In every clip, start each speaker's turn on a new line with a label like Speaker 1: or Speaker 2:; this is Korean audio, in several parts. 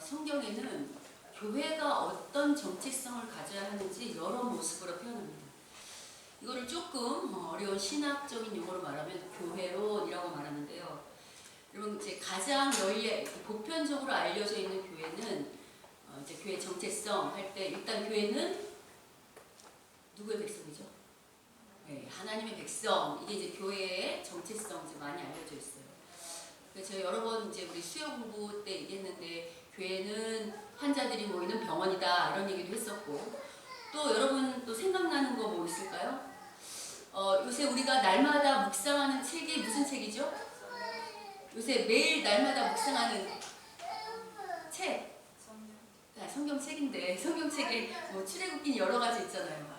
Speaker 1: 성경에는 교회가 어떤 정체성을 가져야 하는지 여러 모습으로 표현합니다. 이거를 조금 어려운 신학적인 용어로 말하면 교회론이라고 말하는데요. 여러분 이제 가장 보편적으로 알려져 있는 교회는 이제 교회 정체성 할 때 일단 교회는 누구의 백성이죠? 네, 하나님의 백성. 이게 이제 교회의 정체성 이제 많이 알려져 있어요. 그래서 제가 여러 번 이제 우리 수요 공부 때 얘기했는데 교회는 환자들이 모이는 병원이다 이런 얘기도 했었고 또 여러분 또 생각나는 거 뭐 있을까요? 요새 우리가 날마다 묵상하는 책이 무슨 책이죠? 요새 매일 날마다 묵상하는 책. 성경책인데 성경책에 뭐 출애굽기는 여러 가지 있잖아요.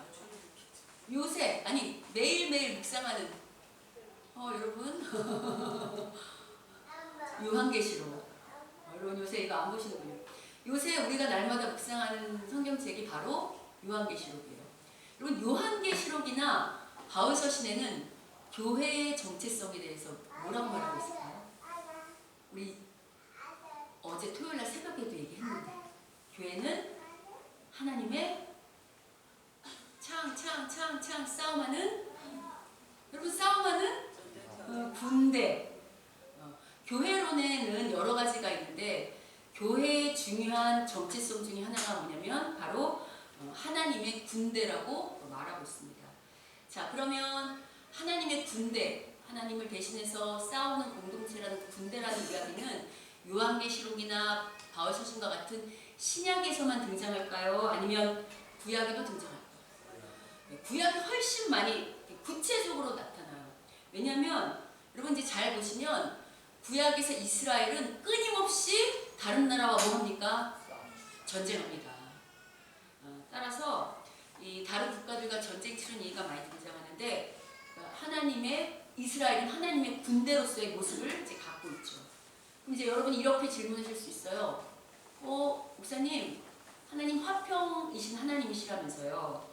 Speaker 1: 요새 아니 매일매일 묵상하는 여러분 요한계시록. 여러분 요새 이거 안 보시는군요. 요새 우리가 날마다 묵상하는 성경책이 바로 요한계시록이에요. 여러분 요한계시록이나 바울서신에는 교회의 정체성에 대해서 뭐라고 말하고 있을까요? 우리 어제 토요일날 새벽에도 얘기했는데 교회는 하나님의 창 싸움하는 여러분 싸움하는 군대. 교회론에는 여러 가지가 있는데 교회의 중요한 정체성 중에 하나가 뭐냐면 바로 하나님의 군대라고 말하고 있습니다. 자, 그러면 하나님의 군대, 하나님을 대신해서 싸우는 공동체라는 군대라는 이야기는 요한계시록이나 바울서신과 같은 신약에서만 등장할까요? 아니면 구약에도 등장할까요? 구약이 훨씬 많이 구체적으로 나타나요. 왜냐하면 여러분 이제 잘 보시면 구약에서 이스라엘은 끊임없이 다른 나라와 뭐 합니까? 전쟁합니다. 따라서 이 다른 국가들과 전쟁 치른 얘기가 많이 등장하는데 이스라엘은 하나님의 군대로서의 모습을 이제 갖고 있죠. 그럼 이제 여러분이 이렇게 질문하실 수 있어요. 목사님, 하나님 화평이신 하나님이시라면서요.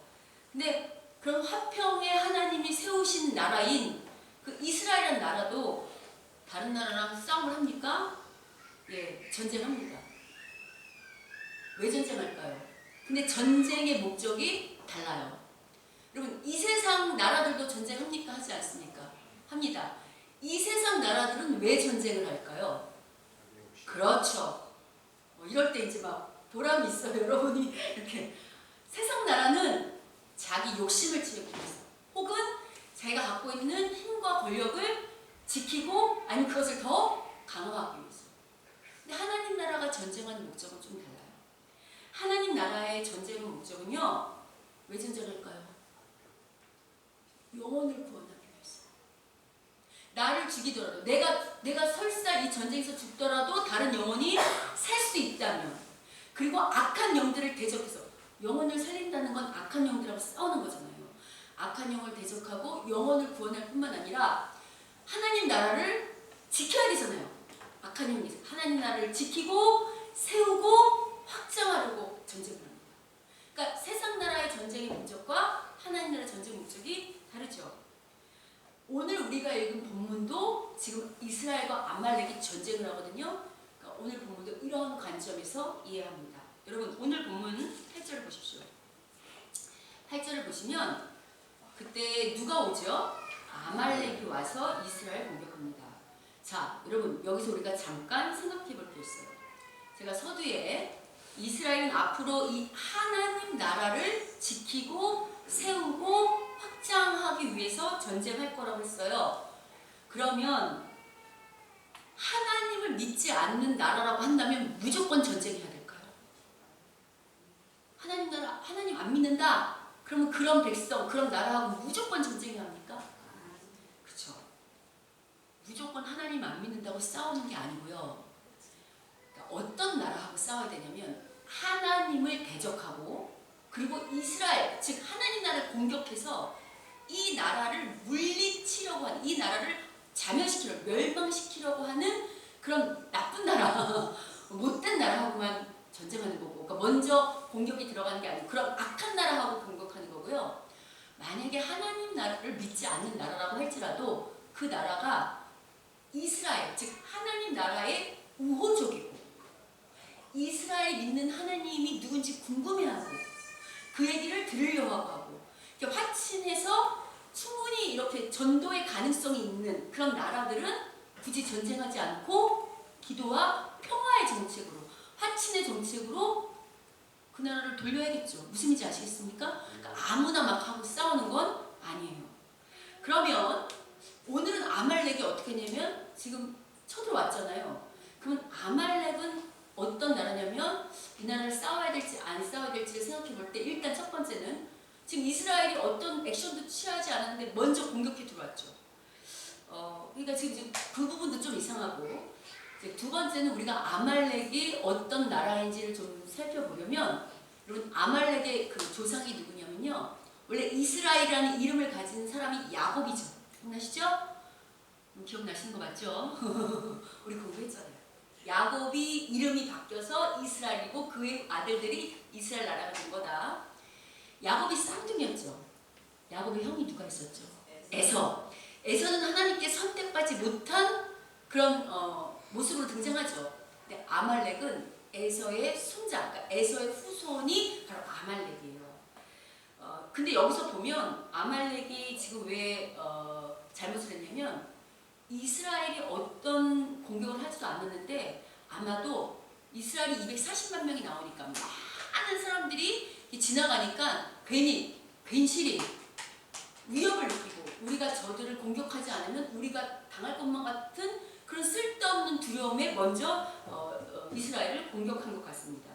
Speaker 1: 근데 그럼 화평의 하나님이 세우신 나라인 그 이스라엘이라는 나라도 다른 나라랑 싸움을 합니까? 예, 전쟁합니다. 왜 전쟁할까요? 근데 전쟁의 목적이 달라요. 여러분, 이 세상 나라들도 전쟁합니까? 하지 않습니까? 합니다. 이 세상 나라들은 왜 전쟁을 할까요? 그렇죠. 이럴 때 이제 막 보람이 있어요. 여러분이 이렇게 세상 나라는 자기 욕심을 채우기 위해서 혹은 자기가 갖고 있는 힘과 권력을 지키고 아니면 그것을 더 강화하기 위해서. 근데 하나님 나라가 전쟁하는 목적은 좀 달라요. 하나님 나라의 전쟁의 목적은요. 왜 전쟁할까요? 영혼을 구원하기 위해서. 나를 죽이더라도 내가 설사 이 전쟁에서 죽더라도 다른 영혼이 살 수 있다면 그리고 악한 영들을 대적해서 영혼을 살린다는 건 악한 영들하고 싸우는 거잖아요. 악한 영을 대적하고 영혼을 구원할 뿐만 아니라 하나님 나라를 지켜야 되잖아요. 악한 영이 하나님 나라를 지키고 세우고 확장하려고 전쟁을 합니다. 그러니까 세상 나라의 전쟁의 목적과 하나님 나라의 전쟁의 목적이 다르죠. 오늘 우리가 읽은 본문도 지금 이스라엘과 아말렉이 전쟁을 하거든요. 그러니까 오늘 본문도 이런 관점에서 이해합니다. 여러분 오늘 본문 8절을 보십시오. 8절을 보시면 그때 누가 오죠? 아말렉이 와서 이스라엘 공격합니다. 자, 여러분 여기서 우리가 잠깐 생각해 볼 게 있어요. 제가 서두에 이스라엘은 앞으로 이 하나님 나라를 지키고 세우고 확장하기 위해서 전쟁할 거라고 했어요. 그러면 하나님을 믿지 않는 나라라고 한다면 무조건 전쟁해야 될까요? 하나님 나라, 하나님 안 믿는다? 그러면 그런 백성, 그런 나라하고 무조건 전쟁해야 합니까? 그렇죠. 무조건 하나님 안 믿는다고 싸우는 게 아니고요. 그러니까 어떤 나라하고 싸워야 되냐면 하나님을 대적하고 그리고 이스라엘, 즉 하나님 나라를 공격해서 이 나라를 물리치려고 하는, 이 나라를 자멸시키려고, 멸망시키려고 하는 그런 나쁜 나라, 못된 나라하고만 전쟁하는 거고, 그러니까 먼저 공격이 들어가는 게 아니고 그런 악한 나라하고 공격하는 거고요. 만약에 하나님 나라를 믿지 않는 나라라고 할지라도 그 나라가 이스라엘, 즉 하나님 나라의 우호적이고 이스라엘 누군지 궁금해하고 그 얘기를 들으려고 하고 화친해서 충분히 이렇게 전도의 가능성이 있는 그런 나라들은 굳이 전쟁하지 않고 기도와 평화의 정책으로 화친의 정책으로 그 나라를 돌려야겠죠. 무슨 말인지 아시겠습니까? 그러니까 아무나 막 하고 싸우는 건 아니에요. 그러면 오늘은 아말렉이 어떻게 했냐면 지금 쳐들어왔잖아요. 그러면 아말렉은 어떤 나라냐면 이 나라를 싸워야 될지 안 싸워야 될지를 생각해 볼 때 일단 첫 번째는 지금 이스라엘이 어떤 액션도 취하지 않았는데 먼저 공격해 들어왔죠. 그러니까 지금 그 부분도 좀 이상하고 이제 두 번째는 우리가 아말렉이 어떤 나라인지를 좀 살펴보려면 여러분 아말렉의 그 조상이 누구냐면요. 원래 이스라엘이라는 이름을 가진 사람이 야곱이죠. 기억나시죠? 기억나시는 거 맞죠? 우리 공부했잖아요. 야곱이 이름이 바뀌어서 이스라엘이고 그의 아들들이 이스라엘 나라가 된 거다. 야곱이 쌍둥이였죠. 야곱의 형이 누가 있었죠? 에서. 에서는 하나님께 선택받지 못한 그런 모습으로 등장하죠. 근데 아말렉은 에서의 손자, 그러니까 에서의 후손이 바로 아말렉이에요. 근데 여기서 보면 아말렉이 지금 왜 잘못을 했냐면 이스라엘이 어떤 공격을 하지도 않았는데 아마도 이스라엘이 240만 명이 나오니까 많은 사람들이 지나가니까 괜히 괜시리 위협을 느끼고 우리가 저들을 공격하지 않으면 우리가 당할 것만 같은 그런 쓸데없는 두려움에 먼저 이스라엘을 공격한 것 같습니다.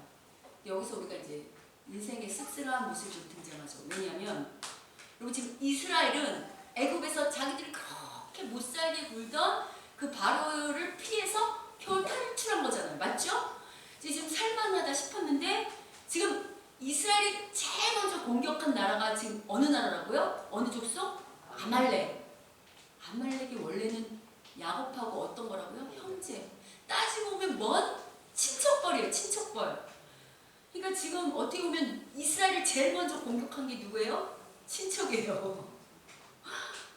Speaker 1: 여기서 우리가 이제 인생의 씁쓸한 모습이 좀 등장하죠. 왜냐하면 여러분 지금 이스라엘은 애굽에서 자기들이 그렇게 못살게 굴던 그 바로를 피해서 겨우 탈출한 거잖아요. 맞죠? 지금 살만하다 싶었는데 지금 이스라엘이 제일 먼저 공격한 나라가 지금 어느 나라라고요? 어느 족속? 아말렉. 아말렉이 원래는 야곱하고 어떤 거라고요? 형제. 따지고 보면 뭔? 친척벌이에요. 친척벌. 그러니까 지금 어떻게 보면 이스라엘을 제일 먼저 공격한 게 누구예요? 친척이에요.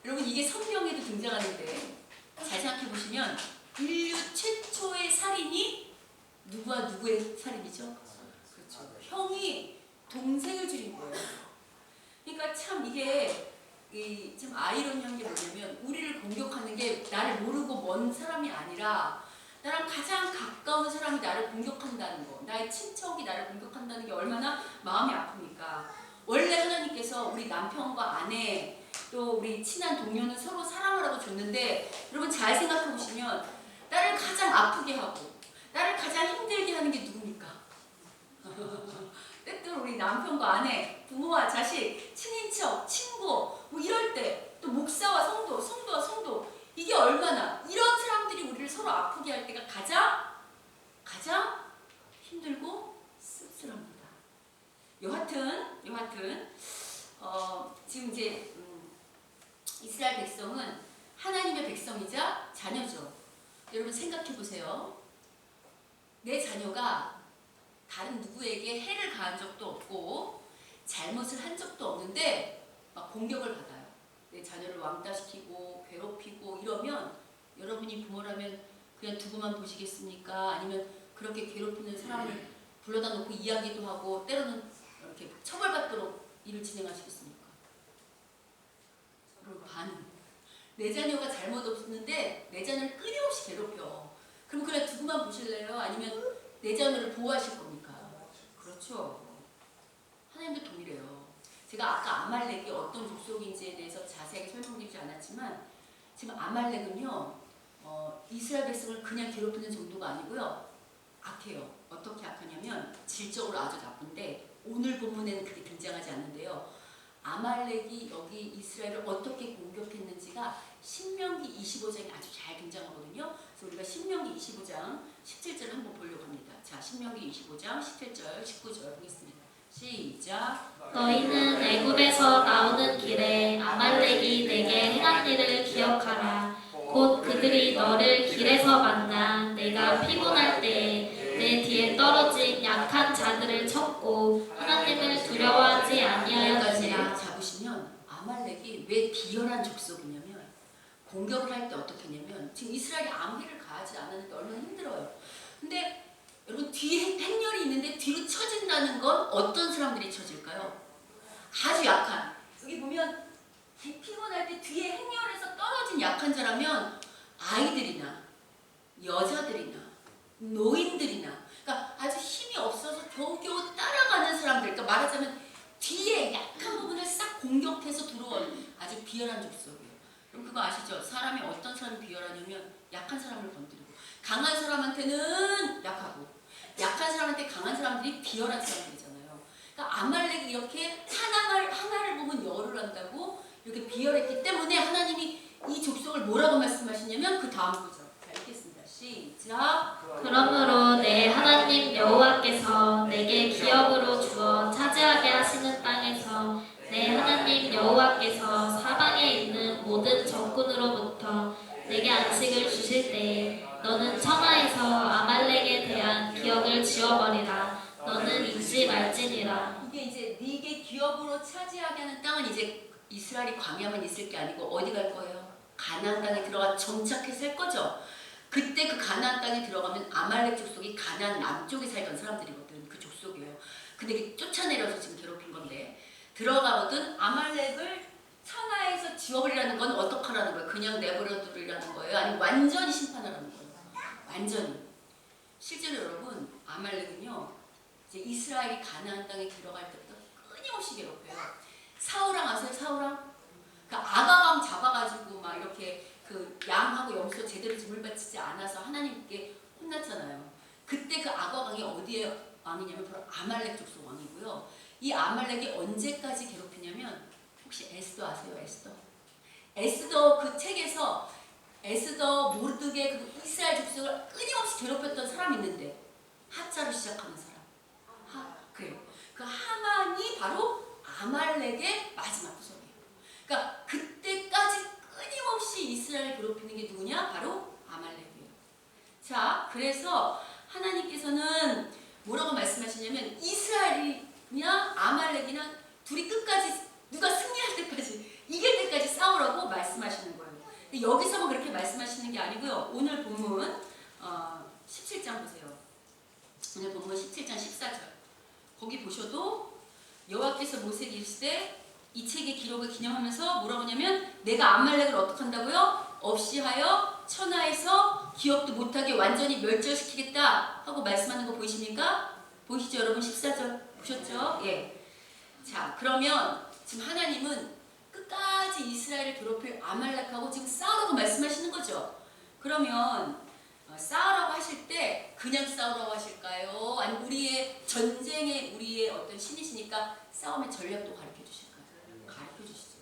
Speaker 1: 여러분 이게 성경에도 등장하는데 잘 생각해 보시면 인류 최초의 살인이 누구와 누구의 살인이죠? 그렇죠. 형이 동생을 죽인 거예요. 그러니까 참 이게 참 아이러니한 게 뭐냐면 우리를 공격하는 게 나를 모르고 먼 사람이 아니라 나랑 가장 가까운 사람이 나를 공격한다는 거, 나의 친척이 나를 공격한다는 게 얼마나 마음이 아픕니까? 원래 하나님께서 우리 남편과 아내 또 우리 친한 동료는 서로 사랑하라고 줬는데 여러분 잘 생각해 보시면 나를 가장 아프게 하고 나를 가장 힘들게 하는 게 누굽니까? 때때로 우리 남편과 아내, 부모와 자식, 친인척, 친구 뭐 이럴 때 또 목사와 성도, 성도와 성도 이게 얼마나 이런 사람들이 우리를 서로 아프게 할 때가 가장 힘들고 씁쓸합니다. 여하튼 지금 이제 이스라엘 백성은 하나님의 백성이자 자녀죠. 여러분 생각해 보세요. 내 자녀가 다른 누구에게 해를 가한 적도 없고 잘못을 한 적도 없는데 막 공격을 받아요. 내 자녀를 왕따시키고 괴롭히고 이러면 여러분이 부모라면 그냥 두고만 보시겠습니까? 아니면 그렇게 괴롭히는 사람을 불러다 놓고 이야기도 하고 때로는 이렇게 처벌받도록 일을 진행하시겠습니까? 그리고 반응. 내 자녀가 잘못 없는데 내 자녀를 끊임없이 괴롭혀. 그럼 그냥 두고만 보실래요? 아니면 내 자녀를 보호하실 겁니까? 그렇죠. 하나님도 동일해요. 제가 아까 아말렉이 어떤 족속인지에 대해서 자세하게 설명드리지 않았지만 지금 아말렉은요 이스라엘 백성을 그냥 괴롭히는 정도가 아니고요 악해요. 어떻게 악하냐면 질적으로 아주 나쁜데 오늘 본문에는 그게 등장하지 않는데요. 아말렉이 여기 이스라엘을 어떻게 공격했는지가 신명기 25장에 아주 잘 등장하거든요. 그래서 우리가 신명기 25장 17절을 한번 보려고 합니다. 자, 신명기 25장 17절, 19절 보겠습니다. 시작.
Speaker 2: 너희는 애굽에서 나오는 길에 아말렉이 내게 행한 일을 기억하라. 곧 그들이 너를 길에서 만나 내가 피곤할 때에 내 뒤에 떨어진 약한 자들을 쳤고 하나님을 두려워하지 아니하였느니라.
Speaker 1: 자 보시면 아말렉이 왜 비열한 족속이냐면 공격을 할 때 어떻게 했냐면 지금 이스라엘이 아무 해를 가하지 않았는데 얼마나 힘들어요. 근데 여러분 뒤에 행렬이 있는데 뒤로 쳐진다는 건 어떤 사람들이 처질까요? 아주 약한. 여기 보면 피곤할 때 뒤에 행렬에서 떨어진 약한 자라면 아이들이나 여자들이나 노인들이나, 그러니까 아주 힘이 없어서 겨우겨우 따라가는 사람들, 그러니까 말하자면 뒤에 약한 부분을 싹 공격해서 들어온 아주 비열한 족속이에요. 그럼 그거 아시죠? 사람이 어떤 사람이 비열하냐면 약한 사람을 건드리고, 강한 사람한테는 약하고, 약한 사람한테 강한 사람들이 비열한 사람들이잖아요. 그러니까 아말렉이 이렇게 하나를 보면 열을 한다고 이렇게 비열했기 때문에 하나님이 이 족속을 뭐라고 말씀하시냐면 그 다음 구절. 자, 읽겠습니다. 시작.
Speaker 2: 그러므로 내 하나님 여호와께서 내게 기업으로 주어 차지하게 하시는 땅에서 내 하나님 여호와께서 사방에 있는 모든 적군으로부터 내게 안식을 주실 때에 너는 천하에서 아말렉에 대한 기억을 지워버리라. 너는 잊지 말지니라.
Speaker 1: 이게 이제 네게 기업으로 차지하게 하는 땅은 이제 이스라엘이 광야만 있을 게 아니고 어디 갈 거예요? 가나안 땅에 들어가 정착해서 살 거죠. 그때 그 가나안 땅에 들어가면 아말렉 족속이 가나안 남쪽에 살던 사람들이거든. 그 족속이에요. 근데 이게 쫓아내려서 지금 괴롭힌 건데, 들어가거든 아말렉을 천하에서 지워버리라는 건 어떡하라는 거예요? 그냥 내버려두라는 거예요? 아니면 완전히 심판하라는 거예요? 완전히. 실제로 여러분, 아말렉은요 이제 이스라엘이 가나안 땅에 들어갈 때부터 끊임없이 괴롭혀요. 사울왕 아세요? 사울왕? 그 아가왕 잡아가지고 막 이렇게 그 양하고 염소 제대로 물바치지 않아서 하나님께 혼났잖아요. 그때 그 아가왕이 어디에 왕이냐면 바로 아말렉 족속 왕이고요. 이 아말렉이 언제까지 괴롭히냐면, 혹시 에스더 아세요? 에스더? 에스더 그 책에서 에스더 모르드게 그 이스라엘 족속을 끊임없이 괴롭혔던 사람이 있는데, 하자로 시작하는 사람. 그래요. 그 하만이 바로 아말렉의 마지막 후손이에요. 그러니까 그때까지 끊임없이 이스라엘 괴롭히는 게 누구냐? 바로 아말렉이에요. 자, 그래서 하나님께서는 뭐라고 말씀하시냐면 이스라엘이나 아말렉이나 둘이 끝까지 누가 승리할 때까지, 이길 때까지 싸우라고 말씀하시는 거예요. 여기서만 그렇게 말씀하시는 게 아니고요. 오늘 본문 17장 보세요. 오늘 본문 17장 14절. 거기 보셔도 여호와께서 모세에게 이르시되 이 책의 기록을 기념하면서 뭐라고 하냐면 내가 아말렉을 어떻게 한다고요? 없이 하여 천하에서 기억도 못하게 완전히 멸절시키겠다 하고 말씀하는 거 보이십니까? 보이시죠 여러분? 14절 보셨죠? 예. 자, 그러면 지금 하나님은 끝까지 이스라엘을 괴롭힐 아말렉하고 지금 싸우라고 말씀하시는 거죠. 그러면 싸우라고 하실 때 그냥 싸우라고 하실까요? 아니면 우리의 전쟁에 우리의 어떤 신이시니까 싸움의 전략도 가르쳐 주실까요? 가르쳐 주시죠.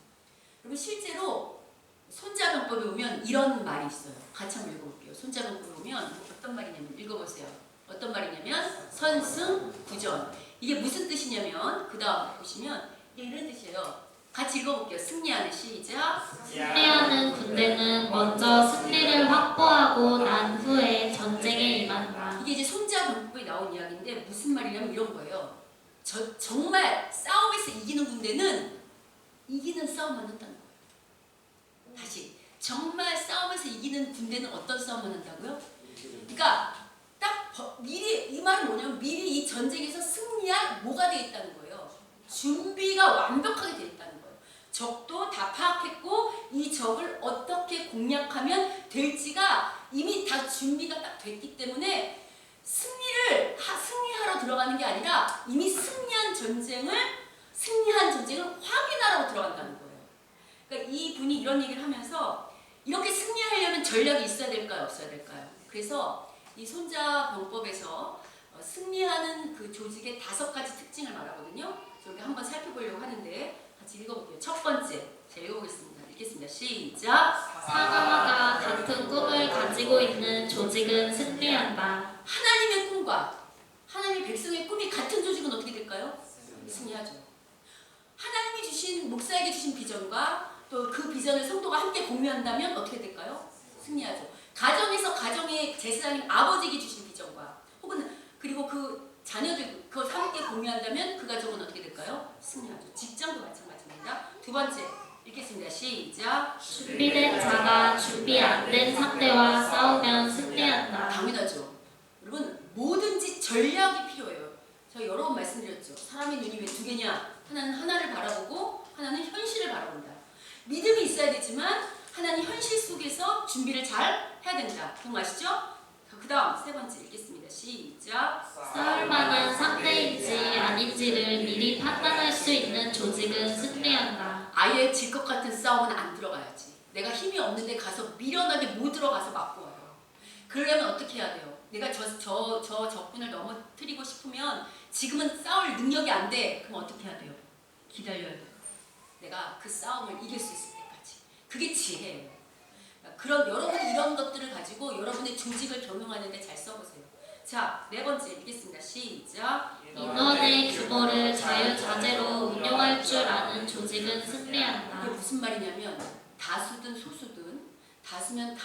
Speaker 1: 여러분 실제로 손자병법에 보면 이런 말이 있어요. 같이 한번 읽어볼게요. 손자병법에 보면 어떤 말이냐면, 읽어보세요. 어떤 말이냐면 선승구전. 이게 무슨 뜻이냐면, 그 다음 보시면 이게 이런 뜻이에요. 같이 읽어볼게요. 승리하는. 시작.
Speaker 2: 승리하는 군대는 먼저 승리를 확보하고 난 후에 전쟁에 임한다.
Speaker 1: 이게 이제 손자병법에 나온 이야기인데 무슨 말이냐면 이런 거예요. 정말 싸움에서 이기는 군대는 이기는 싸움만 한다는 거예요. 다시, 정말 싸움에서 이기는 군대는 어떤 싸움을 한다고요? 그러니까 딱 미리, 이 말은 뭐냐면 미리 이 전쟁에서 승리할 뭐가 되어 있다는 거예요. 준비가 완벽하게 되어 있다는 거예요. 적도 다 파악했고 이 적을 어떻게 공략하면 될지가 이미 다 준비가 딱 됐기 때문에 승리하러 들어가는 게 아니라 이미 승리한 전쟁을 확인하러 들어간다는 거예요. 그러니까 이 분이 이런 얘기를 하면서 이렇게 승리하려면 전략이 있어야 될까요? 없어야 될까요? 그래서 이 손자병법에서 승리하는 그 조직의 5가지 특징을 말하거든요. 저렇게 한번 살펴보려고 하는데 같이 읽어볼게요. 첫 번째, 제가 읽어보겠습니다. 읽겠습니다. 시작.
Speaker 2: 사나마가 같은 꿈을 가지고 있는 조직은 승리한다.
Speaker 1: 하나님의 꿈과 하나님의 백성의 꿈이 같은 조직은 어떻게 될까요? 승리하죠. 하나님이 주신, 목사에게 주신 비전과 또 그 비전을 성도가 함께 공유한다면 어떻게 될까요? 승리하죠. 가정에서 가정의 제사장님 아버지에게 주신 비전과 혹은 그리고 그 자녀들 그걸 함께 공유한다면 그 가정은 어떻게 될까요? 승리하죠. 직장도 마찬가지입니다. 두 번째 읽겠습니다. 시작.
Speaker 2: 준비된 자가 준비 안 된 상대와 싸우면 승리한다.
Speaker 1: 당연하죠. 여러분 뭐든지 전략이 필요해요. 제가 여러 번 말씀드렸죠. 사람의 눈이 왜 두 개냐? 하나는 하나를 바라보고 하나는 현실을 바라본다. 믿음이 있어야 되지만 하나는 현실 속에서 준비를 잘 해야 된다. 그런 거 아시죠? 그 다음 세 번째 읽겠습니다. 시작.
Speaker 2: 싸울 만한 상대인지 아닌지를 미리 판단할 수 있는 조직은 승리한다.
Speaker 1: 아예 질 것 같은 싸움은 안 들어가야지. 내가 힘이 없는데 가서 미련하게 못 들어가서 맞고 와요. 그러려면 어떻게 해야 돼요? 내가 저 적군을 넘어뜨리고 싶으면 지금은 싸울 능력이 안 돼. 그럼 어떻게 해야 돼요? 기다려야 돼요. 내가 그 싸움을 이길 수 있을 때까지. 그게 지혜예요. 그런 여러분이 이런 것들을 가지고 여러분의 조직을 경영하는데 잘 써보세요. 자, 네 번째 읽겠습니다. 시작.
Speaker 2: 인원의 규모를 자유자재로 운용할 줄 아는 조직은
Speaker 1: 이게
Speaker 2: 승리한다.
Speaker 1: 무슨 말이냐면 다수든 소수든 다수면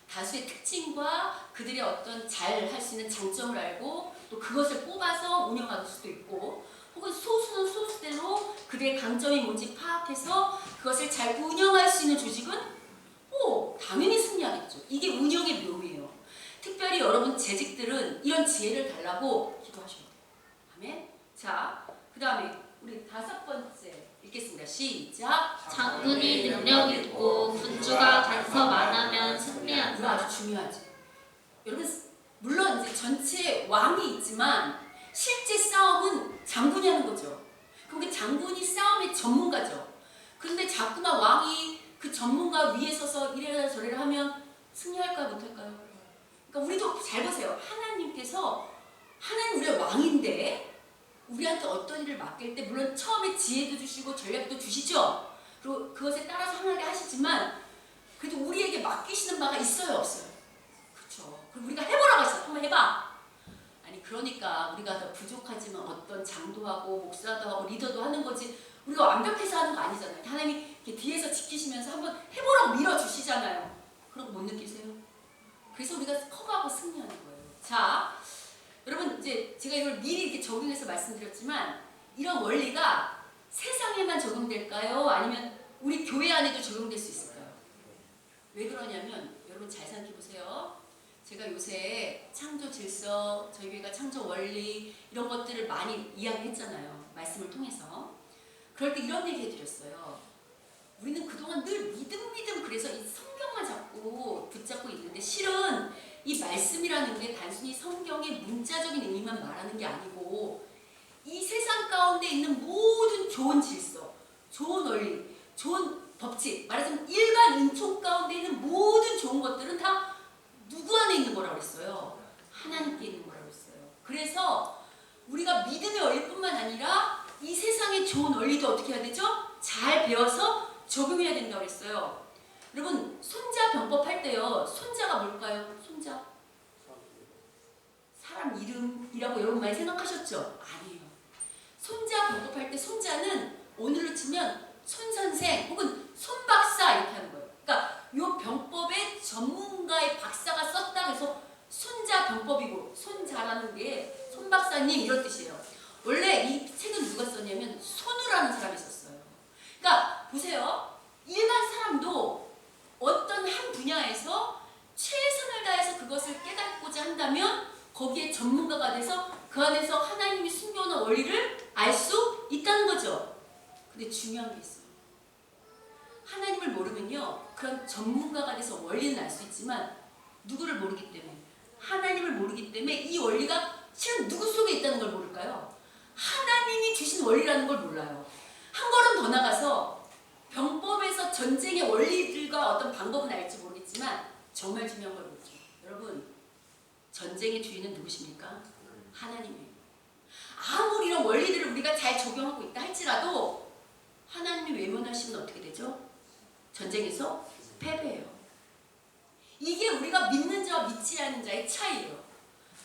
Speaker 1: 다수의 특징과 그들의 어떤 잘 할 수 있는 장점을 알고 또 그것을 뽑아서 운영할 수도 있고 혹은 소수는 소수대로 그들의 강점이 뭔지 파악해서 그것을 잘 운영할 수 있는 조직은 당연히 승리하겠죠. 이게 운영의 묘미예요. 특별히 여러분 재직들은 이런 지혜를 달라고 기도하셔야 돼요. 아멘. 자, 그 다음에 우리 다섯 번째 읽겠습니다. 시작.
Speaker 2: 장군이 능력 있고 군주가 간섭 안 하면
Speaker 1: 이거
Speaker 2: 승리한다.
Speaker 1: 아주 중요하죠. 여러분 물론 이제 전체 왕이 있지만 실제 싸움은 장군이 하는 거죠. 그럼 그 장군이 싸움의 전문가죠. 그런데 자꾸만 왕이 그 전문가 위에 서서 이래라 저래라 하면 승리할까요 못할까요? 그러니까 우리도 잘 보세요. 하나님 우리의 왕인데 우리한테 어떤 일을 맡길 때 물론 처음에 지혜도 주시고 전략도 주시죠. 그리고 그것에 따라서 하나하게 하시지만 그래도 우리에게 맡기시는 바가 있어요 없어요? 그렇죠. 그럼 우리가 해보라고 했어요. 한번 해봐. 아니 그러니까 우리가 더 부족하지만 어떤 장도하고 목사도 하고 리더도 하는 거지 우리가 완벽해서 하는 거 아니잖아요. 하나님이 이렇게 뒤에서 지키시면서 한번 해보라고 밀어주시잖아요. 그런 거 못 느끼세요? 그래서 우리가 커가고 승리하는 거예요. 자, 여러분 이제 제가 이걸 미리 이렇게 적용해서 말씀드렸지만 이런 원리가 세상에만 적용될까요? 아니면 우리 교회 안에도 적용될 수 있을까요? 왜 그러냐면 여러분 잘 생각해 보세요. 제가 요새 창조 질서, 저희 교회가 창조 원리 이런 것들을 많이 이야기했잖아요. 말씀을 통해서. 그럴 때 이런 얘기 해드렸어요. 우리는 그동안 늘 믿음 그래서 이 성경만 자꾸 붙잡고 있는데 실은 이 말씀이라는 게 단순히 성경의 문자적인 의미만 말하는 게 아니고 이 세상 가운데 있는 모든 좋은 질서, 좋은 원리, 좋은 법칙, 말하자면 일간 인촉 가운데 있는 모든 좋은 것들은 다 누구 안에 있는 거라고 그랬어요? 하나님께 있는 거라고 그랬어요. 그래서 우리가 믿음의 원리뿐만 아니라 이 세상의 좋은 원리도 어떻게 해야 되죠? 잘 배워서 적용해야 된다고 그랬어요. 여러분 손자병법 할 때요. 손자가 뭘까요? 손자? 사람 이름이라고 여러분 많이 생각하셨죠? 아니에요. 손자병법 할 때 손자는 오늘로 치면 손선생 혹은 손박사 이렇게 하는 거예요. 그러니까 이 병법의 전문가의 박사가 썼다 해서 손자병법이고 손자라는 게 손박사님 이런 뜻이에요. 원래 이 책은 누가 썼냐면 손우라는 사람이 썼어요. 그러니까 보세요. 일반 사람도 어떤 한 분야에서 최선을 다해서 그것을 깨닫고자 한다면 거기에 전문가가 돼서 그 안에서 하나님이 숨겨놓은 원리를 알 수 있다는 거죠. 근데 중요한 게 있어요. 하나님을 모르면요. 그런 전문가가 돼서 원리는 알 수 있지만 누구를 모르기 때문에 하나님을 모르기 때문에 이 원리가 실은 누구 속에 있다는 걸 모를까요? 하나님이 주신 원리라는 걸 몰라요. 한 걸음 더 나가서 병법에서 전쟁의 원리들과 어떤 방법은 알지 모르겠지만 정말 중요한 걸 모르죠. 여러분 전쟁의 주인은 누구십니까? 하나님이에요. 아무리 이런 원리들을 우리가 잘 적용하고 있다 할지라도 하나님이 외면하시면 어떻게 되죠? 전쟁에서 패배해요. 이게 우리가 믿는 자와 믿지 않는 자의 차이예요.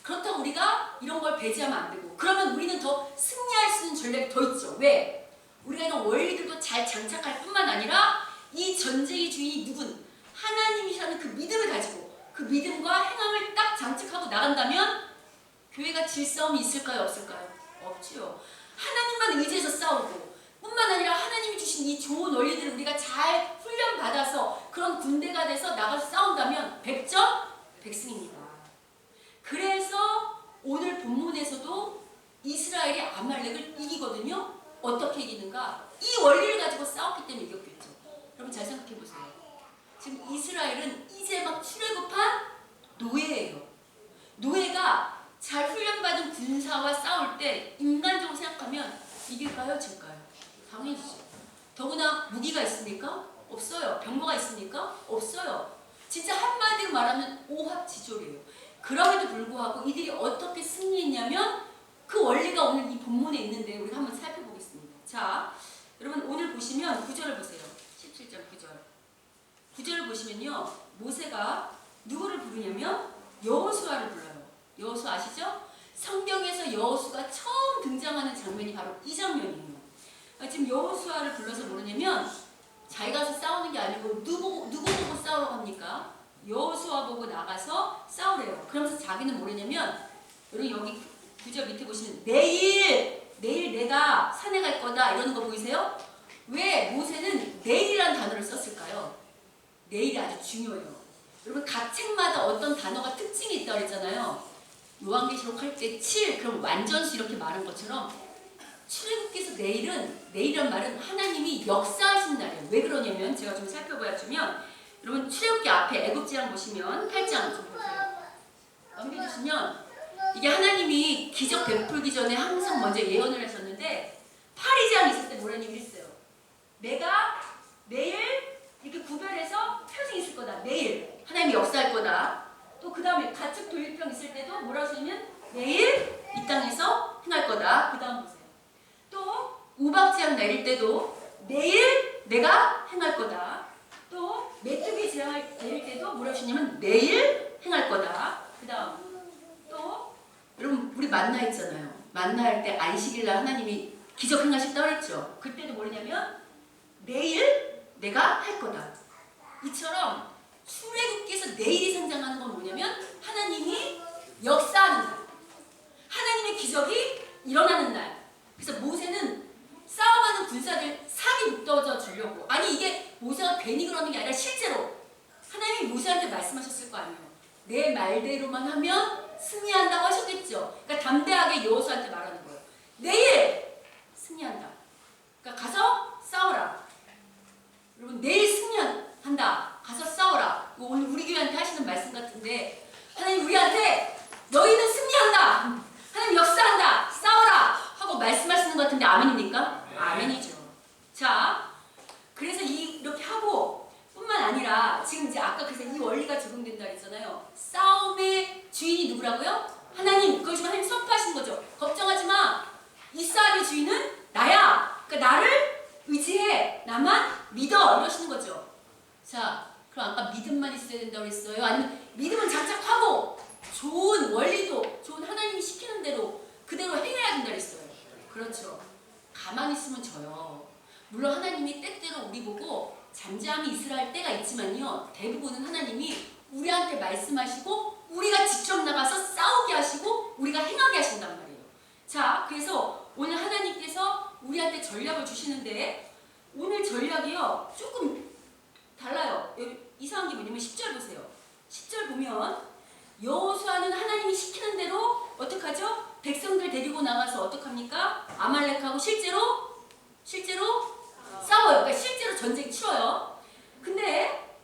Speaker 1: 그렇다고 우리가 이런 걸 배제하면 안 되고 그러면 우리는 더 승리할 수 있는 전략이 더 있죠. 왜? 우리가 이런 원리들도 잘 장착할 뿐만 아니라 이 전쟁의 주인이 누군 하나님이라는 그 믿음을 가지고 그 믿음과 행함을 딱 장착하고 나간다면 교회가 질 싸움이 있을까요? 없을까요? 없지요. 하나님만 의지해서 싸우고 뿐만 아니라 하나님이 주신 이 좋은 원리들을 우리가 잘 훈련받아서 그런 군대가 돼서 나가서 싸운다면 100점? 100승입니다. 그래서 오늘 본문에서도 아말렉을 이기거든요. 어떻게 이기는가? 이 원리를 가지고 싸웠기 때문에 이겼겠죠. 여러분 잘 생각해 보세요. 지금 이스라엘은 이제 막 출애굽한 노예예요. 노예가 잘 훈련받은 군사와 싸울 때 인간적으로 생각하면 이길까요? 질까요? 당연히죠. 더구나 무기가 있습니까? 없어요. 병거가 있습니까? 없어요. 진짜 한마디로 말하면 오합지졸이에요. 그럼에도 불구하고 이들이 어떻게 승리했냐면 그 원리가 오늘 이 본문에 있는데 우리가 한번 살펴보겠습니다. 자, 여러분 오늘 보시면 9절을 보세요. 17절 9절. 9절을 보시면요. 모세가 누구를 부르냐면 여호수아를 불러요. 여호수아 아시죠? 성경에서 여호수아가 처음 등장하는 장면이 바로 이 장면이에요. 지금 여호수아를 불러서 뭐냐면 자기 가서 싸우는 게 아니고 누구 보고 싸우러 갑니까? 여호수아 보고 나가서 싸우래요. 그러면서 자기는 뭐냐면 여기 9절 밑에 보시면 내일 내가 산에 갈 거다 이러는 거 보이세요? 왜 모세는 내일이라는 단어를 썼을까요? 내일이 아주 중요해요. 여러분 각 책마다 어떤 단어가 특징이 있다고 그랬잖아요. 요한계시록 할 때 7, 그럼 완전수 이렇게 말한 것처럼 출애굽기에서 내일이란 말은 하나님이 역사하신 날이에요. 왜 그러냐면 제가 좀 살펴보여주면 여러분 출애굽기 앞에 애굽지랑 보시면 8장 좀 보세요. 넘겨주시면 이게 하나님이 기적 베풀기 전에 항상 먼저 예언을 했었는데 8위장 있을 때 뭐라는 얘기를 했어요. 내가 내일 이렇게 구별해서 표징이 있을 거다. 내일 하나님이 역사할 거다. 또 그 다음에 가축 돌리평 있을 때도 뭐라고 하시면 내일 이 땅에서 행할 거다. 그 다음 보세요. 또 우박지향 내릴 때도 내일 내가 행할 거다. 또 메뚜기 지향 내릴 때도 뭐라고 하시냐면 내일 행할 거다. 그 다음 또 여러분 우리 만나 있잖아요. 만나 할 때 안식일날 하나님이 기적 행하셨다고 했죠. 그때도 뭐냐면 내일 내가 할 거다. 이처럼 출애굽기에서 내일이 상징하는 건 뭐냐면 하나님이 역사하는 날, 하나님의 기적이 일어나는 날. 그래서 모세는 싸움하는 군사들 사기 묶어져 주려고, 아니 이게 모세가 괜히 그러는 게 아니라 실제로 하나님이 모세한테 말씀하셨을 거 아니에요. 내 말대로만 하면 승리한다고 하셨겠죠. 그러니까 담대하게 여호수아한테 말하는 거예요. 내일 승리한다. 그러니까 가서 싸워라. 여러분 내일 승리한다. 가서 싸워라. 이거 오늘 우리 교회한테 하시는 말씀 같은데 하나님 우리한테 너희는 승리한다. 하나님 역사한다. 싸워라. 하고 말씀하시는 것 같은데 아멘입니까? 네. 아멘이죠. 자, 그래서 이렇게 하고 뿐만 아니라 지금 이제 아까 그래서 이 원리가 적용된다 했잖아요. 싸움의 주인이 누구라고요? 하나님. 그걸 지금 하나님 선포하시는 거죠. 걱정하지 마. 이 싸움의 주인은 나야. 그러니까 나를 의지해. 나만 믿어. 이러시는 거죠. 자, 그럼 아까 믿음만 있어야 된다고 했어요? 아니면 믿음은 장착하고 좋은 원리도 좋은 하나님이 시키는 대로 그대로 행해야 된다 했어요. 그렇죠. 가만히 있으면 져요. 물론 하나님이 때때로 우리 보고 잠잠히 있으라 할 때가 있지만요. 대부분은 하나님이 우리한테 말씀하시고 우리가 직접 나가서 싸우게 하시고 우리가 행하게 하신단 말이에요. 자, 그래서 오늘 하나님께서 우리한테 전략을 주시는데 오늘 전략이요. 조금 달라요. 여기 이상한 게 뭐냐면 10절 보세요. 10절 보면 여호수아는 하나님이 시키는 대로 어떻게 하죠? 백성들 데리고 나가서 어떡합니까? 아말렉하고 실제로 싸워요. 그러니까 실제로 전쟁 치러요. 근데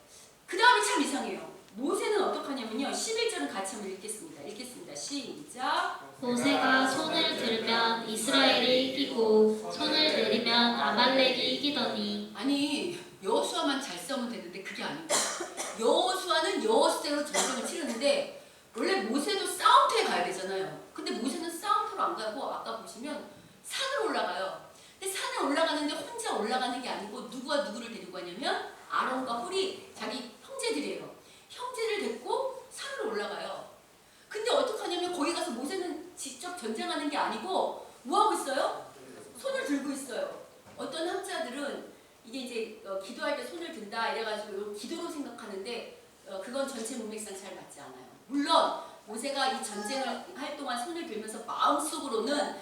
Speaker 1: 그 다음에 참 이상해요. 모세는 어떡하냐면요. 11절은 같이 한번 읽겠습니다. 시작.
Speaker 2: 모세가 손을 들면 이스라엘이 이기고 손을 내리면 아말렉이 이기더니.
Speaker 1: 아니 여호수아만 잘 싸우면 되는데 그게 아니고 여호수아는 여호수아대로 전쟁을 치르는데 원래 모세도 싸움터에 가야 되잖아요. 근데 모세는 싸움터로 안 가고 아까 보시면 산으로 올라가요. 근데 산에 올라가는데 혼자 올라가는 게 아니고 누구와 누구를 데리고 가냐면 아론과 홀이 자기 형제들이에요. 형제를 데리고 산으로 올라가요. 근데 어떡하냐면 거기 가서 모세는 직접 전쟁하는 게 아니고 뭐하고 있어요? 손을 들고 있어요. 어떤 학자들은 이게 이제 기도할 때 손을 든다 이래가지고 기도로 생각하는데 그건 전체 문맥상 잘 맞지 않아요. 물론 모세가 이 전쟁을 할 동안 손을 들면서 마음속으로는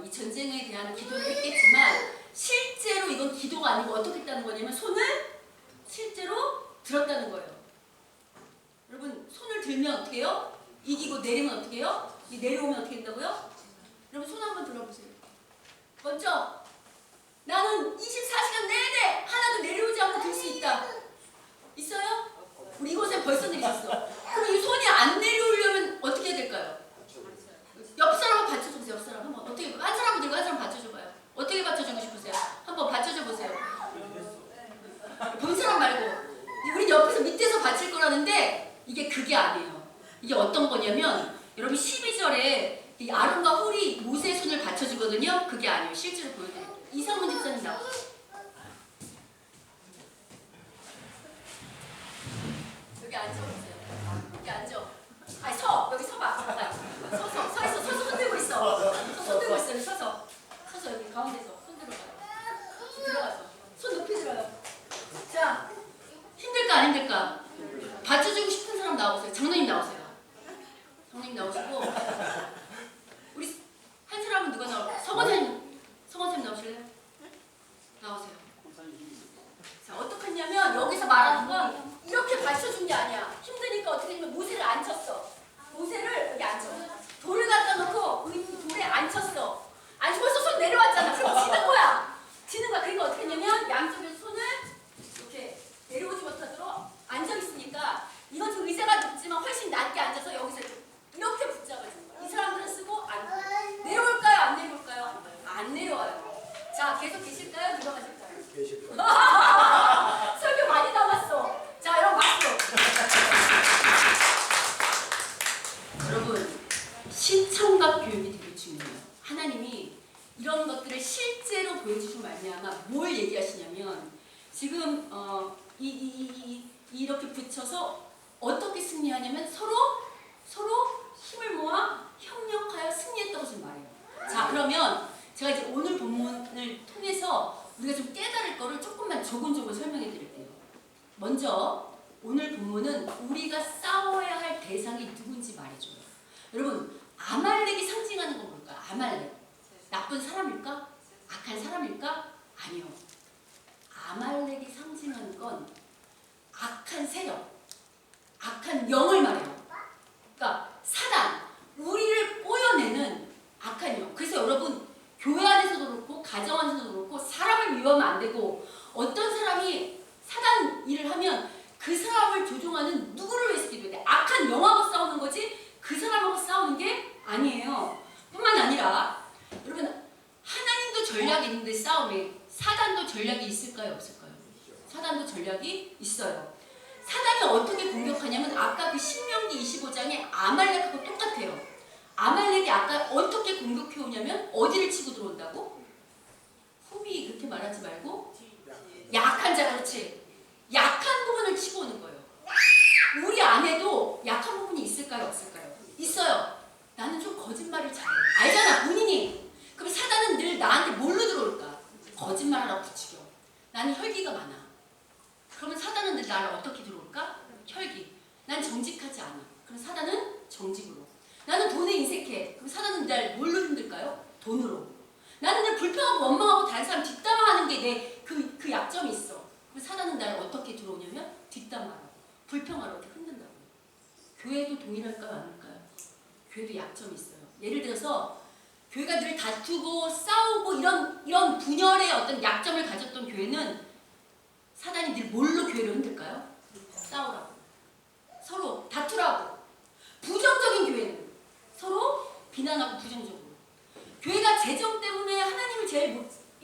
Speaker 1: 이 전쟁에 대한 기도를 했겠지만 실제로 이건 기도가 아니고 어떻게 했다는 거냐면 손을 실제로 들었다는 거예요. 여러분 손을 들면 어떻게 해요? 이기고 내리면 어떻게 해요? 내려오면 어떻게 된다고요? 여러분 손 한번 들어보세요. 먼저 나는 24시간 내내 하나도 내려오지 않고 들 수 있다. 있어요? 우리 이곳에 벌써 내리셨어. 그럼 이 손이 안 내려오려면 어떻게 해야 될까요? 옆 사람을 받쳐주세요. 옆 사람 한번 어떻게 한 사람 들고 한 사람 받쳐줘봐요. 어떻게 받쳐주고 싶으세요? 한번 받쳐줘 보세요. 본 사람 말고 우리 옆에서 밑에서 받칠 거라는데 이게 그게 아니에요. 이게 어떤 거냐면 여러분 12절에 이 아론과 홀이 모세의 손을 받쳐주거든요. 그게 아니에요. 실제로 보여드릴게요. 이상훈 집사님 나오세요. 여기 앉아보세요. 여기 앉아. 아니 서! 여기 서봐. 서 있어. 서서 손 들고 있어. 손 들고 있어. 여기 서서 여기 가운데서 손 들어가요. 들어가서 손 높이 들어요. 자, 힘들까 안 힘들까? 받쳐주고 싶은 사람 나오세요. 장로님 나오세요. 장로님 나오시고 우리 한 사람은 누가 나올까요? 성원쌤 나오실래요? 나오세요. 자, 어떡하냐면 여기서 말하는 건 이렇게 받쳐준 게 아니야. 힘드니까 어떻게 하냐면 모세를 앉혔어. 모세를 여기 앉혀. 돌을 갖다 놓고 그 돌에 앉혔어. 앉혀서 손 내려왔잖아. 그럼 지는 거야. 그러니까 어떻게 했냐면 양쪽에 손을 이렇게 내려오지 못하도록 앉아있으니까 이건 좀 의자가 높지만 훨씬 낮게 앉아서 여기서 이렇게 붙잡아주는 거야. 이 사람들은 쓰고 안 내려올까요? 안 내려올까요? 안 내려와요. 자, 계속 계실까요? 들어가실까요?
Speaker 3: 계실 거예요.
Speaker 1: 설교 많이 남았어. 자, 여러분 박수. 여러분, 신청각 교육이 되게 중요해요. 하나님이 이런 것들을 실제로 보여주시고 말미암아 뭘 얘기하시냐면 지금 이렇게 붙여서 어떻게 승리하냐면 서로 힘을 모아 협력하여 승리했다고 지금 말해요. 자, 그러면 제가 이제 오늘 본문을 통해서 우리가 좀 깨달을 거를 조금만 조곤조곤 설명해 드릴게요. 먼저 오늘 본문은 우리가 싸워야 할 대상이 누군지 말해줘요. 여러분, 아말렉이 상징하는 건 뭘까요? 아말렉. 나쁜 사람일까? 악한 사람일까? 아니요. 아말렉이 상징하는 건 악한 세력, 악한 영을 말해요. 그러니까 사단, 우리를 꼬여내는 악한 영. 그래서 여러분, 교회 안에서도 그렇고 가정 안에서도 그렇고 사람을 미워하면 안 되고 어떤 사람이 사단 일을 하면 그 사람을 조종하는 누구를 위해서 기도해야 돼? 악한 영하고 싸우는 거지 그 사람하고 싸우는 게 아니에요. 뿐만 아니라 여러분, 하나님도 전략이 있는데 싸움에 사단도 전략이 있을까요? 없을까요? 사단도 전략이 있어요. 사단이 어떻게 공격하냐면 아까 그 신명기 25장에 아말렉하고 똑같아요. 아말렉이 아까 어떻게 공격해 오냐면 어디를 치고 들어온다고? 후비 그렇게 말하지 말고 약한 자, 그렇지. 약한 부분을 치고 오는 거예요. 우리 안에도 약한 부분이 있을까요? 없을까요? 있어요. 나는 좀 거짓말을 잘해. 알잖아, 본인이. 그럼 사단은 늘 나한테 뭘로 들어올까? 거짓말하라고 부추겨. 나는 혈기가 많아. 그러면 사단은 늘 나를 어떻게 들어올까? 혈기. 난 정직하지 않아. 그럼 사단은 정직으로. 나는 돈에 인색해. 그럼 사단은 날 뭘로 힘들까요? 돈으로. 나는 늘 불평하고 원망하고 다른 사람 뒷담화하는 게 내 그 약점이 있어. 그럼 사단은 나를 어떻게 들어오냐면 뒷담화로. 불평하러 이렇게 흔든다고. 교회도 동일할까요? 아닐까요? 교회도 약점이 있어요. 예를 들어서 교회가 늘 다투고 싸우고 이런 분열의 어떤 약점을 가졌던 교회는 사단이 늘 뭘로 교회를 흔들까요? 싸우라고. 서로 다투라고. 부정적인 교회는 서로 비난하고 부정적으로. 교회가 재정 때문에 하나님을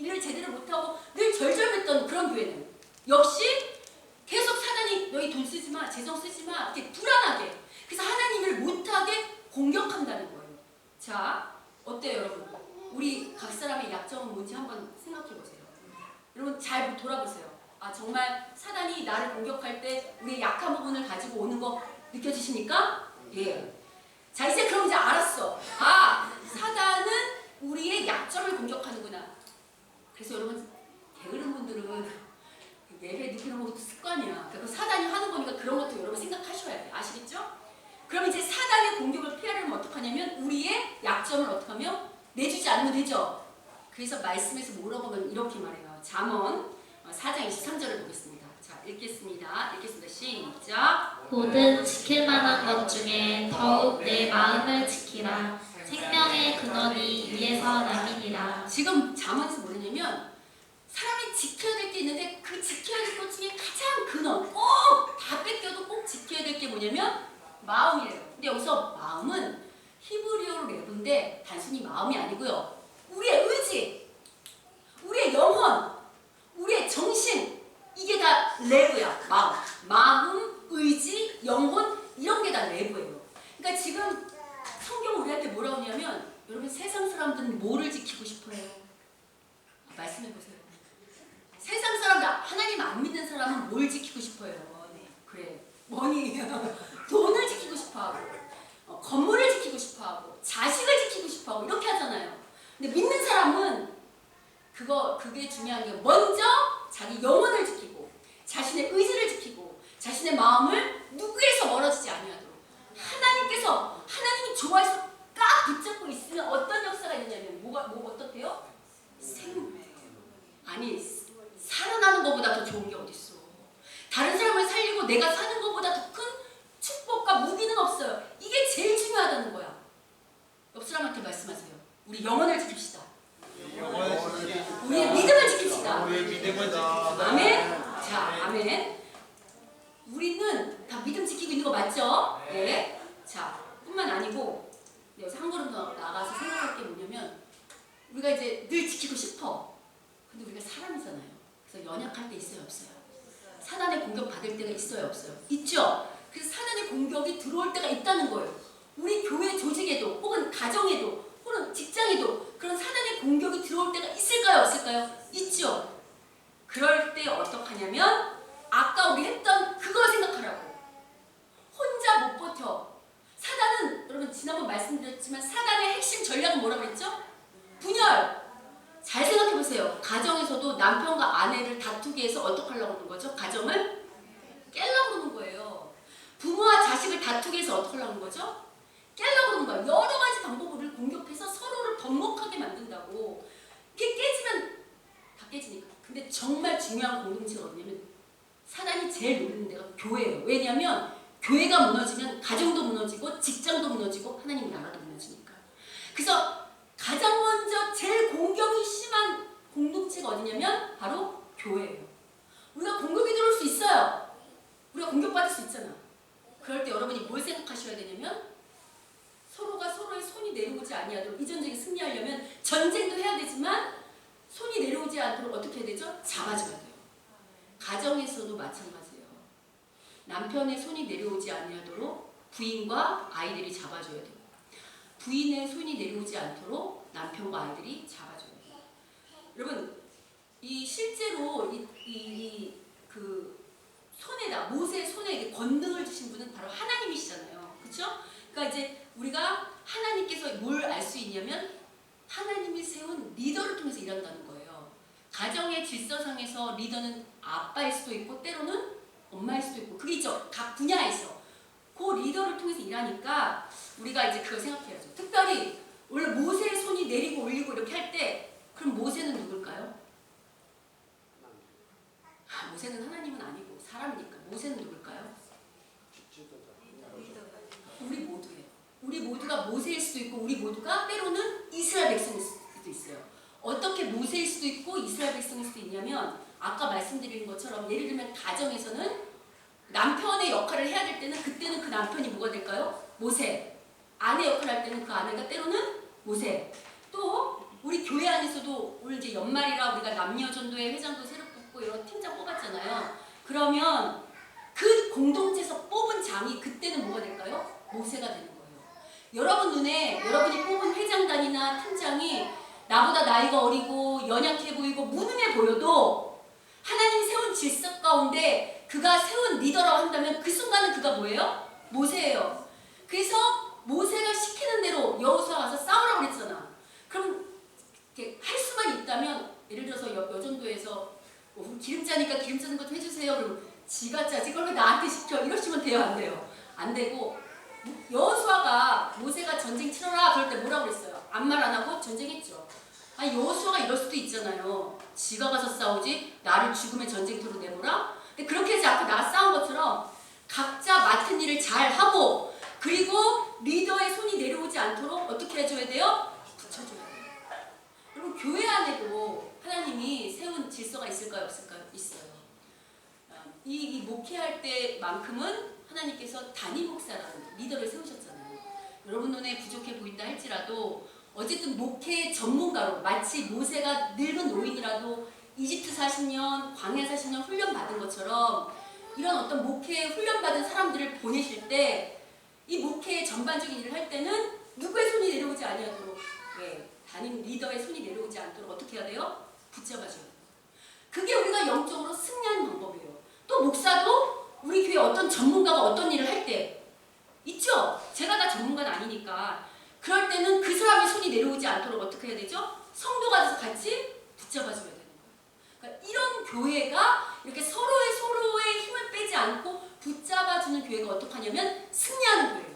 Speaker 1: 일을 제대로 못하고 늘 절절했던 그런 교회는 역시 계속 사단이 너희 돈 쓰지 마, 재정 쓰지 마 이렇게 불안하게. 그래서 하나님을 못하게 공격한다는 거예요. 자, 어때요 여러분? 우리 각 사람의 약점은 뭔지 한번 생각해 보세요. 여러분 잘 돌아보세요. 아, 정말 사단이 나를 공격할 때 우리의 약한 부분을 가지고 오는 거 느껴지십니까? 예. 자, 이제 그럼 이제 알았어. 아, 사단은 우리의 약점을 공격하는구나. 그래서 여러분, 게으른 분들은 예배 늦게 오는 것도 습관이야. 그러니까 사단이 하는 거니까 그런 것도 여러분 생각하셔야 돼. 아시겠죠? 그럼 이제 사단의 공격을 피하려면 어떡하냐면 우리의 약점을 어떻게 하면 내주지 않으면 되죠. 그래서 말씀에서 뭐라고 하면 이렇게 말해요. 잠언 4장 23절을 보겠습니다. 자, 읽겠습니다. 시작.
Speaker 2: 모든 지킬 만한 것 중에 더욱 내 마음을 지키라. 생명의 근원이 위에서 남이니라.
Speaker 1: 지금 잠언에서 뭐냐면 사람이 지켜야 될 게 있는데 그 지켜야 될 것 중에 가장 근원 꼭 다 뺏겨도 꼭 지켜야 될 게 뭐냐면 마음이래요. 근데 여기서 마음은 히브리어로 레브인데 단순히 마음이 아니고요. 우리의 의지, 우리의 영혼, 우리의 정신, 이게 다 레브야. 마음, 의지, 영혼, 이런 게 다 레브예요. 그러니까 지금 성경 우리한테 뭐라고 하냐면 여러분 세상 사람들은 뭐를 지키고 싶어요? 말씀해보세요. 세상 사람들, 하나님 안 믿는 사람은 뭘 지키고 싶어요? 그래, 머니, 돈을 지키고 싶어하고, 건물을 지키고 싶어하고, 자식을 지키고 싶어하고 이렇게 하잖아요. 근데 믿는 사람은 그게 중요한 게 먼저 자기 영혼을 지키고, 자신의 의지를 지키고, 자신의 마음을 누구에서 멀어지지 아니하도록 하나님이 좋아해서 꽉 붙잡고 있으면 어떤 역사가 있냐면 뭐 어떻대요? 살아나는 것보다 더 좋은 게 어딨어. 다른 사람을 살리고 내가 사는 것보다 더 큰 축복과 무기는 없어요. 이게 제일 중요하다는 거야. 옆 사람한테 말씀하세요. 우리 영혼을 지킵시다. 우리의 믿음을 지킵시다. 아멘. 자, 아멘. 우리는 다 믿음 지키고 있는 거 맞죠? 네. 자, 뿐만 아니고 여기서 한 걸음 더 나가서 생각할 게 뭐냐면 우리가 이제 늘 지키고 싶어. 근데 우리가 사람이잖아요. 그래서 연약할 때 있어요, 없어요? 사단의 공격 받을 때가 있어요, 없어요? 있죠? 그래서 사단의 공격이 들어올 때가 있다는 거예요. 우리 교회 조직에도 혹은 가정에도 혹은 직장에도 그런 사단의 공격이 들어올 때가 있을까요, 없을까요? 있죠? 그럴 때 어떡하냐면 아까 우리 했던 그거 생각하라고. 혼자 못 버텨. 사단은 여러분 지난번 말씀드렸지만 사단의 핵심 전략은 뭐라고 그랬죠? 분열. 잘 생각해보세요. 가정에서도 남편과 아내를 다투게 해서 어떻게 하려고 하는 거죠? 가정을 깨려고 하는 거예요. 부모와 자식을 다투게 해서 어떻게 하려고 하는 거죠? 깨려고 하는 거예요. 여러 가지 방법을 공격해서 서로를 번복하게 만든다고. 이게 깨지면 다 깨지니까. 근데 정말 중요한 공동체가 뭐냐면 사단이 제일 노리는 데가 교회예요. 왜냐하면 교회가 무너지면 가정도 무너지고 직장도 무너지고 하나님 나라도 무너지니까. 그래서 가장 먼저 제일 공격이 심한 공동체가 어디냐면 바로 교회예요. 우리가 공격이 들어올 수 있어요. 우리가 공격받을 수 있잖아. 그럴 때 여러분이 뭘 생각하셔야 되냐면 서로가 서로의 손이 내려오지 아니하도록 이 전쟁에 승리하려면 전쟁도 해야 되지만 손이 내려오지 않도록 어떻게 해야 되죠? 잡아줘야 돼요. 가정에서도 마찬가지예요. 남편의 손이 내려오지 아니하도록 부인과 아이들이 잡아줘야 돼요. 부인의 손이 내려오지 않도록 남편과 아이들이 잡아줘야 돼요. 여러분, 이 실제로 그 손에다 모세의 손에 권능을 주신 분은 바로 하나님이시잖아요. 그렇죠? 그러니까 이제 우리가 하나님께서 뭘 알 수 있냐면 하나님이 세운 리더를 통해서 일한다는 거예요. 가정의 질서상에서 리더는 아빠일 수도 있고 때로는 엄마일 수도 있고 그게 있죠. 각 분야에서 그 리더를 통해서 일하니까 우리가 이제 그걸 생각해야죠. 특별히 원래 모세의 손이 내리고 올리고 이렇게 할 때 그럼 모세는 누굴까요? 모세는 하나님은 아니고 사람이니까 모세는 누굴까요? 우리 모두예요. 우리 모두가 모세일 수도 있고 우리 모두가 때로는 이스라엘 백성일 수도 있어요. 어떻게 모세일 수도 있고 이스라엘 백성일 수도 있냐면 아까 말씀드린 것처럼 예를 들면 가정에서는 남편의 역할을 해야 될 때는 그때는 그 남편이 뭐가 될까요? 모세. 아내 역할을 할 때는 그 아내가 때로는 모세. 또 우리 교회 안에서도 오늘 이제 연말이라 우리가 남녀전도회 회장도 새로 뽑고 이런 팀장 뽑았잖아요. 그러면 그 공동체에서 뽑은 장이 그때는 뭐가 될까요? 모세가 되는 거예요. 여러분 눈에 여러분이 뽑은 회장단이나 팀장이 나보다 나이가 어리고 연약해 보이고 무능해 보여도 하나님이 세운 질서 가운데 그가 세운 리더라고 한다면 그 순간은 그가 뭐예요? 모세예요. 그래서 모세가 시키는 대로 여호수아 가서 싸우라고 그랬잖아. 그럼 이렇게 할 수만 있다면 예를 들어서 여전도에서 기름 짜니까 기름 짜는 것 좀 해주세요. 그럼 지가 짜지 그걸 왜 나한테 시켜? 이러시면 돼요? 안 돼요? 안 되고 여호수아가 모세가 전쟁 치러라 그럴 때 뭐라고 그랬어요? 아무 말 안 하고 전쟁했죠. 아니 여호수아가 이럴 수도 있잖아요. 지가 가서 싸우지 나를 죽음의 전쟁터로 내보라? 근데 그렇게 해서 아까 나가 싸운 것처럼 각자 맡은 일을 잘 하고 그리고 리더의 손이 내려오지 않도록 어떻게 해줘야 돼요? 갖춰줘야 돼요. 여러분 교회 안에도 하나님이 세운 질서가 있을까요? 없을까요? 있어요. 이 목회할 때만큼은 하나님께서 단임 목사라는 리더를 세우셨잖아요. 여러분 눈에 부족해 보인다 할지라도 어쨌든 목회 전문가로 마치 모세가 늙은 노인이라도 이집트 40년, 광야 40년 훈련 받은 것처럼 이런 어떤 목회 훈련 받은 사람들을 보내실 때 이 목회 전반적인 일을 할 때는 누구의 손이 내려오지 아니하도록 담임 리더의 손이 내려오지 않도록 어떻게 해야 돼요? 붙잡아줘야 돼요. 그게 우리가 영적으로 승리하는 방법이에요. 또 목사도 우리 교회 어떤 전문가가 어떤 일을 할 때 있죠? 제가 다 전문가는 아니니까 그럴 때는 그 사람의 손이 내려오지 않도록 어떻게 해야 되죠? 성도가 돼서 같이 붙잡아줘야 되는 거예요. 그러니까 이런 교회가 이렇게 서로의 힘을 빼지 않고 붙잡아주는 교회가 어떻게 하냐면 승리하는 교회예요.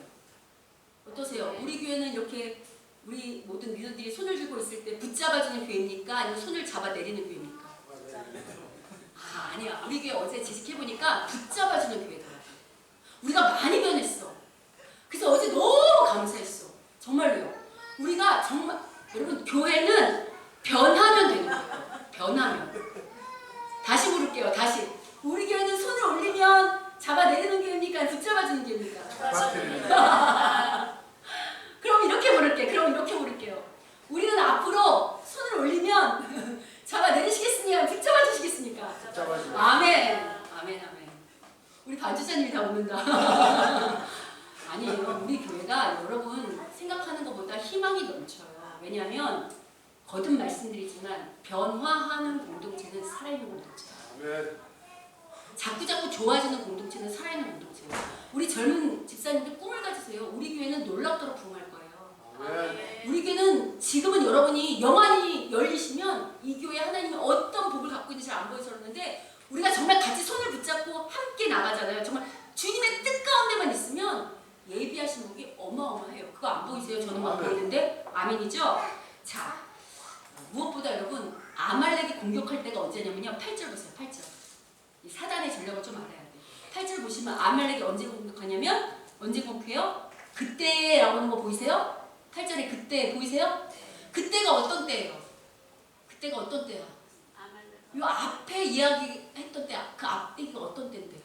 Speaker 1: 어떠세요? 우리 교회는 이렇게 우리 모든 리더들이 손을 쥐고 있을 때 붙잡아주는 교회입니까? 아니면 손을 잡아내리는 교회입니까? 아니야. 우리 교회 어제 지식해보니까 붙잡아주는 교회더라고요. 우리가 많이 변했어. 그래서 어제 너무 감사했어. 정말로요. 우리가 정말 여러분 교회는 변하면 되는 거예요. 변하면. 다시 부를게요. 다시. 우리 교회는 손을 올리면 잡아내리는 교회입니까? 붙잡아주는 교회입니까? 그럼 이렇게 부를게요. 우리는 앞으로 손을 올리면 잡아내리시겠습니까? 붙잡아주시겠습니까? 아멘. 우리 반주자님이 다 웃는다. 아니에요. 우리 교회가 여러분 생각하는 것보다 희망이 넘쳐요. 왜냐하면 거듭 말씀드리지만 변화하는 공동체는 살아있는 공동체예요. 자꾸 좋아지는 공동체는 살아있는 공동체예요. 우리 젊은 집사님들 꿈을 가지세요. 우리 교회는 놀랍도록 부흥할 거예요. 우리 교회는 지금은 여러분이 영안이 열리시면 이 교회 하나님이 어떤 복을 갖고 있는지 안 보여줬는데 우리가 정말 같이 손을 붙잡고 함께 나가잖아요. 정말 주님의 뜻 가운데만 있으면 예비하신 복이 어마어마해요. 그거 안 보이세요? 저는 막 보이는데 아멘이죠? 자, 무엇보다 여러분 아말렉이 공격할 때가 언제냐면요. 8절 보세요. 8절. 이 사단의 전략을 좀 알아야 돼요. 8절 보시면 아말렉이 언제 공격하냐면 언제 공격해요? 그때라고 하는 거 보이세요? 8절에 그때 보이세요? 그때가 어떤 때예요? 그때가 어떤 때야? 이 앞에 이야기했던 때, 그 앞때가 어떤 때인데?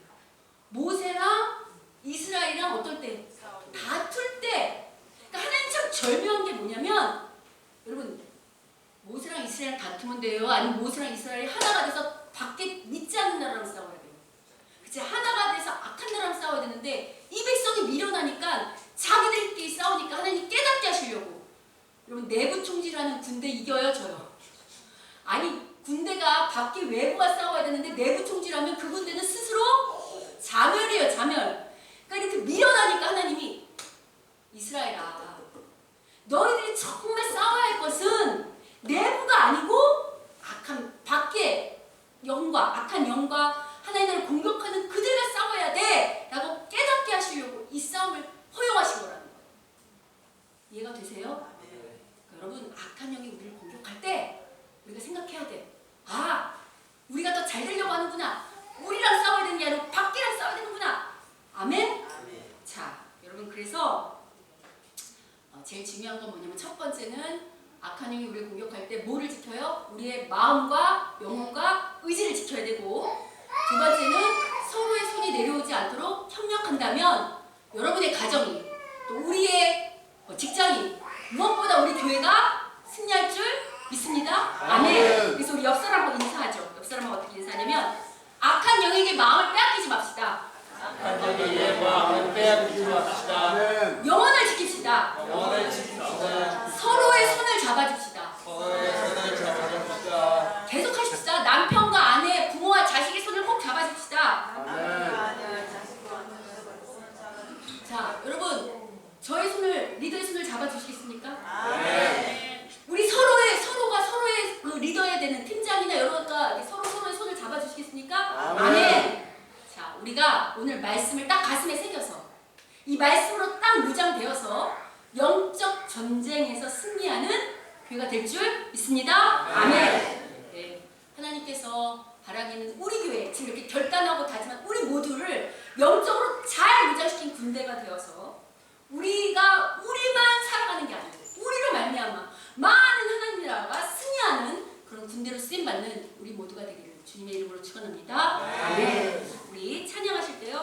Speaker 1: 모세랑 이스라엘이랑 어떨 때? 다툴 때. 그러니까 하나님 참 절묘한 게 뭐냐면 여러분 모세랑 이스라엘 다투면 돼요? 아니면 모세랑 이스라엘이 하나가 돼서 밖에 믿지 않는 나라랑 싸워야 돼요? 그치? 하나가 돼서 악한 나라랑 싸워야 되는데 이 백성이 밀어나니까 자기들끼리 싸우니까 하나님 깨닫게 하시려고. 여러분 내부 총질하는 군대 이겨요? 져요? 아니 군대가 밖에 외부가 싸워야 되는데 내부 총질하면 그 군대는 스스로 자멸이에요. 자멸. 그러니까 이렇게 밀어나니까 하나님이 이스라엘아 너희들이 정말 싸워야 할 것은 내부가 아니고 악한 밖에 악한 영과 하나님을 공격하는 그들과 싸워야 돼 라고 깨닫게 하시려고 이 싸움을 허용하신 거라는 거예요. 이해가 되세요? 여러분 악한 영이 우리를 공격할 때 우리가 생각해야 돼. 아 우리가 더 잘 되려고 하는구나. 우리랑 싸워야 되는 게 아니라 밖이랑 싸워야 되는구나. 아멘? 자 여러분 그래서 제일 중요한 건 뭐냐면 첫 번째는 악한 영이 우리를 공격할 때 뭐를 지켜요? 우리의 마음과 영혼과 의지를 지켜야 되고 두 번째는 서로의 손이 내려오지 않도록 협력한다면 여러분의 가정이 또 우리의 직장이 무엇보다 우리 교회가 승리할 줄 믿습니다. 아멘. 그래서 우리 옆 사람하고 인사하죠. 옆 사람하고 어떻게 인사하냐면 악한 영에게 마음을 빼앗기지 맙시다.
Speaker 3: 악한 영에게 마음을 빼앗기지 맙시다.
Speaker 1: 영혼을 지킵시다. 서로의 손을 잡아줍시다. 계속 하십시다. 남편과 아내, 부모와 자식의 손을 꼭 잡아줍시다. 자, 여러분, 저의 손을 리더의 손을 잡아주시겠습니까? 우리 서로가 서로의 그 리더해야 되는 팀장이나 여러가 서로의 손을 잡아주시겠습니까? 아멘. 자, 우리가 오늘 말씀을 딱 가슴에 새겨서 이 말씀으로 딱 무장되어서 영적 전쟁에서 승리하는 교회가 될 줄 믿습니다. 아멘. 네, 하나님께서 바라기는 우리 교회 지금 이렇게 결단하고 다짐한 우리 모두를 영적으로 잘 무장시킨 군대가 되어서 우리가 우리만 살아가는 게 아니고 우리로 말미암아 쓰임 받는 우리 모두가 되기를 주님의 이름으로 축원합니다. 네. 우리 찬양하실 때요.